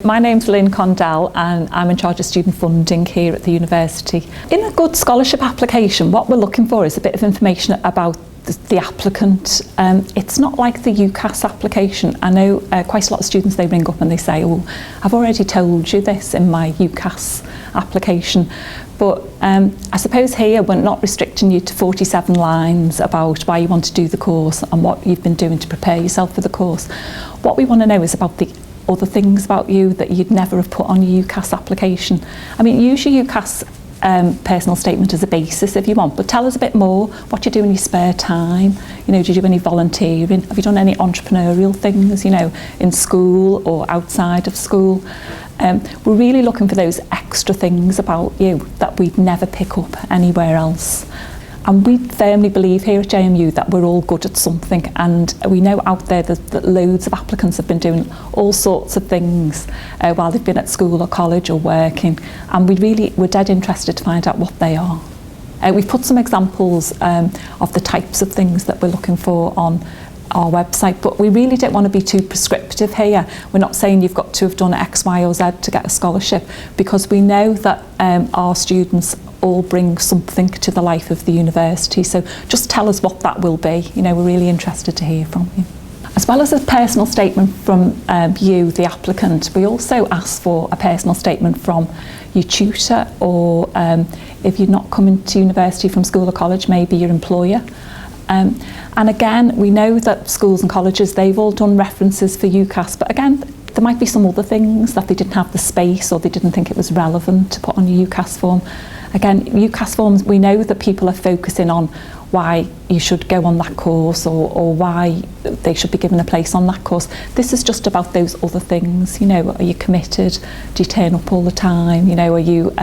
my name's Lynn Condell and I'm in charge of student funding here at the university. In a good scholarship application, what we're looking for is a bit of information about the applicant. It's not like the UCAS application. I know quite a lot of students, they ring up and they say, oh, I've already told you this in my UCAS application. But I suppose here we're not restricting you to 47 lines about why you want to do the course and what you've been doing to prepare yourself for the course. What we want to know is about the other things about you that you'd never have put on your UCAS application. I mean, use your UCAS personal statement as a basis if you want, but tell us a bit more what you do in your spare time. You know, did you do any volunteering? Have you done any entrepreneurial things, you know, in school or outside of school? We're really looking for those extra things about you that we'd never pick up anywhere else. And we firmly believe here at JMU that we're all good at something, and we know out there that loads of applicants have been doing all sorts of things while they've been at school or college or working, and we're dead interested to find out what they are. We've put some examples of the types of things that we're looking for on our website, but we really don't want to be too prescriptive here. We're not saying you've got to have done X, Y or Z to get a scholarship, because we know that our students all bring something to the life of the university. So just tell us what that will be. You know, we're really interested to hear from you. As well as a personal statement from you, the applicant, we also ask for a personal statement from your tutor, or if you're not coming to university from school or college, maybe your employer. And again, we know that schools and colleges, they've all done references for UCAS, but again, there might be some other things that they didn't have the space or they didn't think it was relevant to put on your UCAS form. Again, UCAS forms, we know that people are focusing on why you should go on that course or why they should be given a place on that course. This is just about those other things. You know, are you committed? Do you turn up all the time? You know, are you...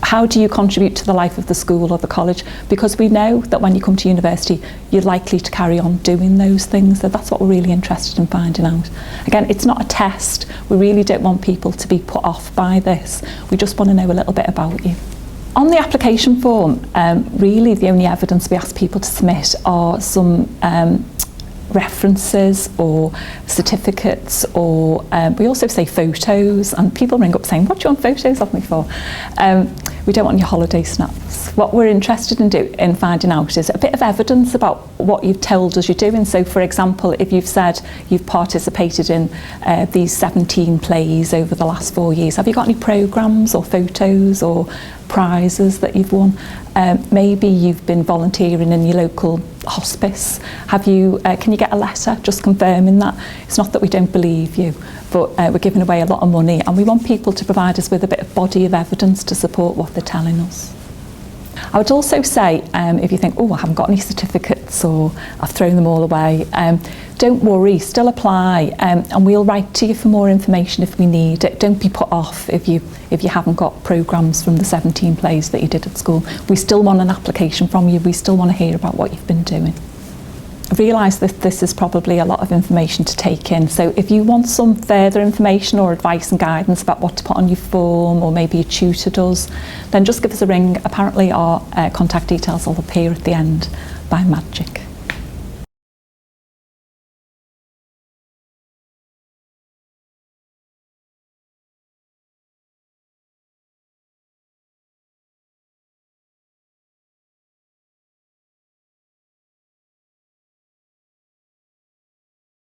how do you contribute to the life of the school or the college? Because we know that when you come to university, you're likely to carry on doing those things. So that's what we're really interested in finding out. Again, it's not a test. We really don't want people to be put off by this. We just want to know a little bit about you. On the application form, really the only evidence we ask people to submit are some references or certificates, or we also say photos, and people ring up saying, what do you want photos of me for? We don't want your holiday snaps. What we're interested in finding out is a bit of evidence about what you've told us you're doing. So for example, if you've said you've participated in these 17 plays over the last 4 years, have you got any programmes or photos or prizes that you've won? Maybe you've been volunteering in your local hospice. Have you? Can you get a letter just confirming that? It's not that we don't believe you, but we're giving away a lot of money, and we want people to provide us with a bit of body of evidence to support what they're telling us. I would also say, if you think, oh, I haven't got any certificates or I've thrown them all away, don't worry, still apply, and we'll write to you for more information if we need it. Don't be put off if you haven't got programmes from the 17 plays that you did at school. We still want an application from you. We still want to hear about what you've been doing. I realise that this is probably a lot of information to take in, so if you want some further information or advice and guidance about what to put on your form, or maybe a tutor does, then just give us a ring. Apparently our contact details will appear at the end by magic.